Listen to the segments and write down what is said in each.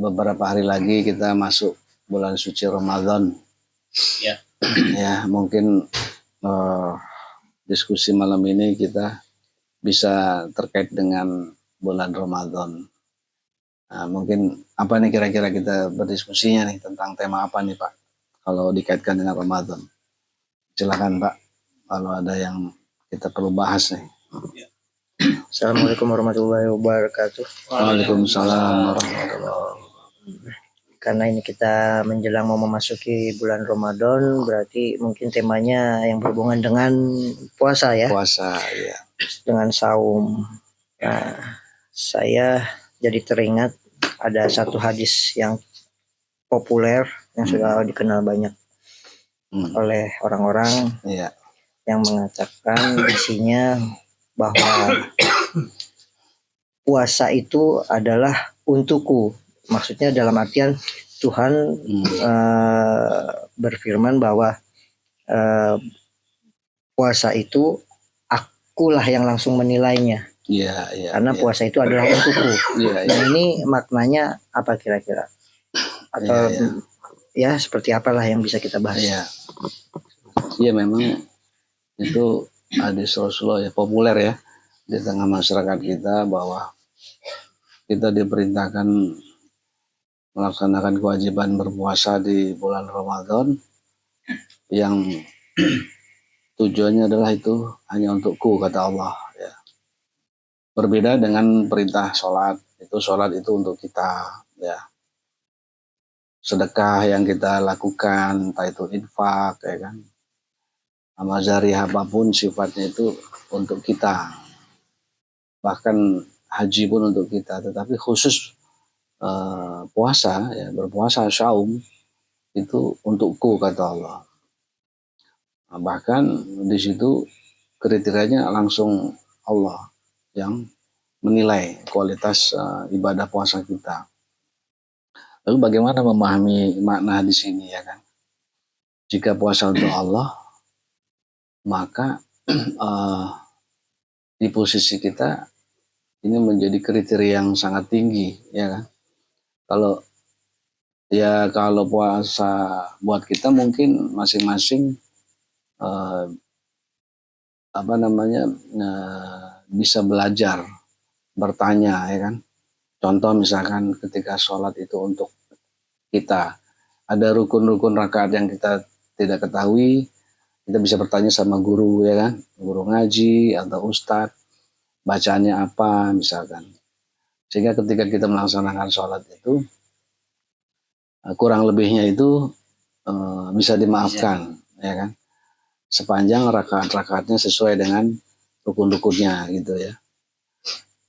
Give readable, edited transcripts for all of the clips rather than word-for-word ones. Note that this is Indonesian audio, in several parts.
beberapa hari lagi kita masuk bulan suci Ramadan. Ya. Ya, mungkin diskusi malam ini kita bisa terkait dengan bulan Ramadan. Nah, mungkin apa nih kira-kira kita berdiskusinya nih tentang tema apa nih Pak? Kalau dikaitkan dengan Ramadan. Silakan Pak, kalau ada yang kita perlu bahas nih. Ya. Assalamualaikum warahmatullahi wabarakatuh. Waalaikumsalam warahmatullahi wabarakatuh. Karena ini kita menjelang mau memasuki bulan Ramadan, berarti mungkin temanya yang berhubungan dengan puasa ya. Puasa, ya. Dengan saum. Nah, saya jadi teringat ada satu hadis yang populer yang sudah dikenal banyak oleh orang-orang yang mengatakan isinya bahwa puasa itu adalah untukku. Maksudnya dalam artian Tuhan berfirman bahwa puasa itu akulah yang langsung menilainya. Karena puasa itu adalah untukku. Nah ini maknanya apa kira-kira? Atau ya seperti apalah yang bisa kita bahas? Iya memang itu hadis Rasulullah ya, populer ya di tengah masyarakat kita, bahwa kita diperintahkan melaksanakan kewajiban berpuasa di bulan Ramadan yang tujuannya adalah itu hanya untukku, kata Allah ya. Berbeda dengan perintah sholat itu untuk kita ya. Sedekah yang kita lakukan, entah itu infak ya kan, amal jariah apapun sifatnya itu untuk kita. Bahkan haji pun untuk kita, tetapi khusus puasa ya, berpuasa saum itu untukku, kata Allah. Nah, bahkan di situ kriterianya langsung Allah yang menilai kualitas ibadah puasa kita. Lalu bagaimana memahami makna di sini ya kan? Jika puasa untuk Allah, maka di posisi kita ini menjadi kriteria yang sangat tinggi ya kan. Kalau puasa buat kita mungkin masing-masing bisa belajar, bertanya ya kan. Contoh misalkan ketika sholat itu untuk kita, ada rukun-rukun rakaat yang kita tidak ketahui, kita bisa bertanya sama guru ya kan, guru ngaji atau ustadz, bacaannya apa misalkan. Sehingga ketika kita melaksanakan sholat itu kurang lebihnya itu bisa dimaafkan ya kan, sepanjang rakaat-rakaatnya sesuai dengan rukun-rukunnya gitu ya.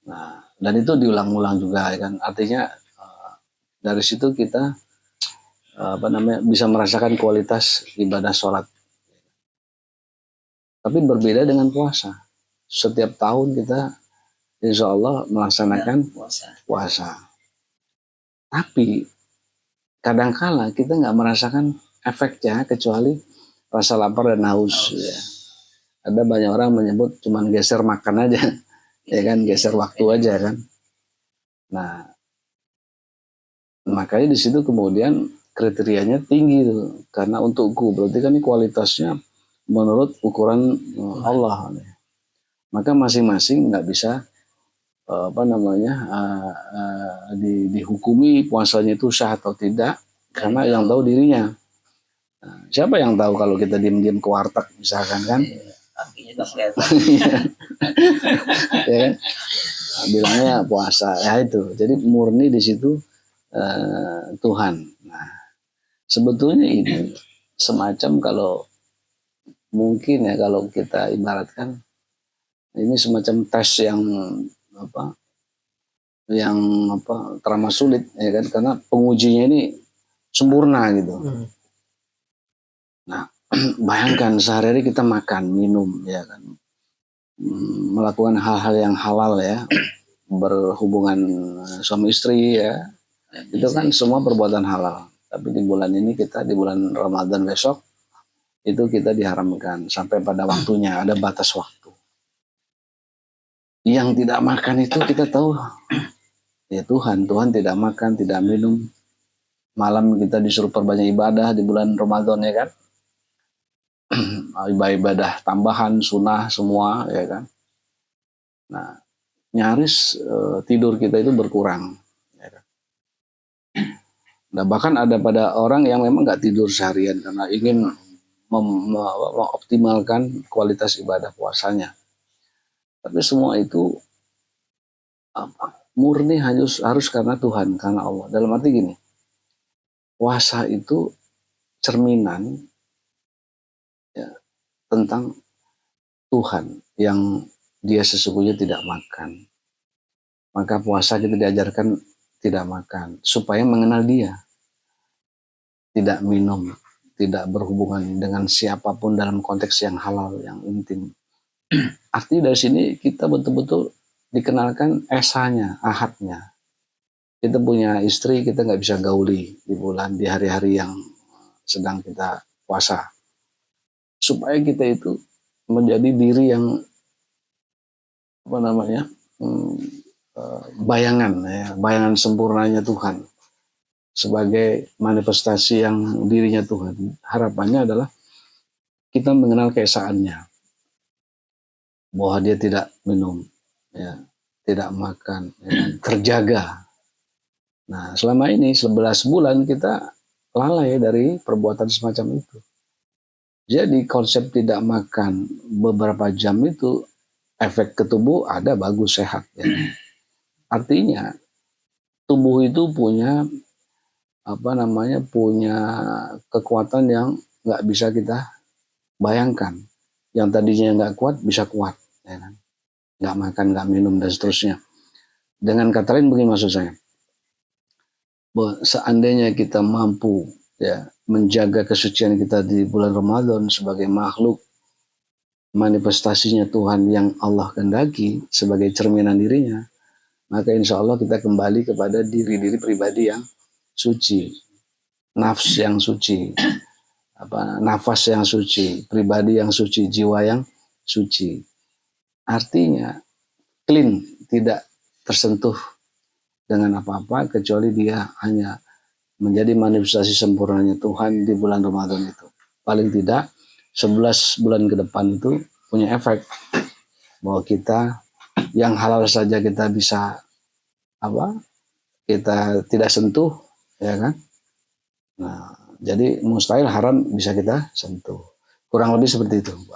Nah, dan itu diulang-ulang juga ya kan, artinya dari situ kita bisa merasakan kualitas ibadah sholat. Tapi berbeda dengan puasa. Setiap tahun kita insya Allah melaksanakan puasa. Tapi kadangkala kita nggak merasakan efeknya kecuali rasa lapar dan haus. Ya. Ada banyak orang menyebut cuman geser makan aja, ya kan, geser waktu aja kan. Nah, makanya di situ kemudian kriterianya tinggi tuh, karena untukku, berarti kan ini kualitasnya menurut ukuran Allah. Maka masing-masing nggak bisa dihukumi puasanya itu sah atau tidak, karena yang tahu dirinya. Nah, siapa yang tahu kalau kita diam-diam ke warteg misalkan kan? Ya, bilangnya puasa ya itu. Jadi murni di situ Tuhan. Nah, sebetulnya ini semacam, kalau mungkin ya, kalau kita ibaratkan ini semacam tes yang teramat sulit ya kan, karena pengujinya ini sempurna gitu. Nah, bayangkan sehari-hari kita makan, minum ya kan, melakukan hal-hal yang halal ya, berhubungan suami istri ya, itu kan semua perbuatan halal. Tapi di bulan ini kita, di bulan Ramadan besok, itu kita diharamkan sampai pada waktunya, ada batas waktu. Yang tidak makan itu kita tahu Ya Tuhan tidak makan, tidak minum. Malam kita disuruh perbanyak ibadah di bulan Ramadan, ya kan. Ibadah tambahan, sunnah semua, ya kan. Nah, nyaris tidur kita itu berkurang. Ya kan? Nah, bahkan ada pada orang yang memang nggak tidur seharian karena ingin mengoptimalkan kualitas ibadah puasanya. Tapi semua itu murni harus karena Tuhan, karena Allah. Dalam arti gini, puasa itu cerminan ya, tentang Tuhan yang dia sesungguhnya tidak makan. Maka puasa kita diajarkan tidak makan supaya mengenal dia, tidak minum, tidak berhubungan dengan siapapun dalam konteks yang halal, yang intim. Artinya dari sini kita betul-betul dikenalkan esanya, ahadnya. Kita punya istri, kita nggak bisa gauli di hari-hari yang sedang kita puasa. Supaya kita itu menjadi diri yang bayangan sempurnanya Tuhan sebagai manifestasi yang dirinya Tuhan. Harapannya adalah kita mengenal keesaannya, bahwa dia tidak minum, ya, tidak makan, ya, terjaga. Nah, selama ini 11 bulan kita lalai dari perbuatan semacam itu. Jadi konsep tidak makan beberapa jam itu efek ke tubuh ada, bagus, sehat. Ya. Artinya tubuh itu punya punya kekuatan yang nggak bisa kita bayangkan. Yang tadinya nggak kuat bisa kuat, ya kan? Nggak makan, nggak minum dan seterusnya. Dengan kata lain begini maksud saya, bahwa seandainya kita mampu ya menjaga kesucian kita di bulan Ramadan sebagai makhluk manifestasinya Tuhan yang Allah kehendaki sebagai cerminan dirinya, maka insya Allah kita kembali kepada diri-diri pribadi yang suci, nafs yang suci, nafas yang suci, pribadi yang suci, jiwa yang suci. Artinya clean, tidak tersentuh dengan apa-apa kecuali dia hanya menjadi manifestasi sempurnanya Tuhan di bulan Ramadan itu. Paling tidak 11 bulan ke depan itu punya efek bahwa kita yang halal saja kita bisa kita tidak sentuh, ya kan. Nah, jadi mustahil haram bisa kita sentuh. Kurang lebih seperti itu, Pak.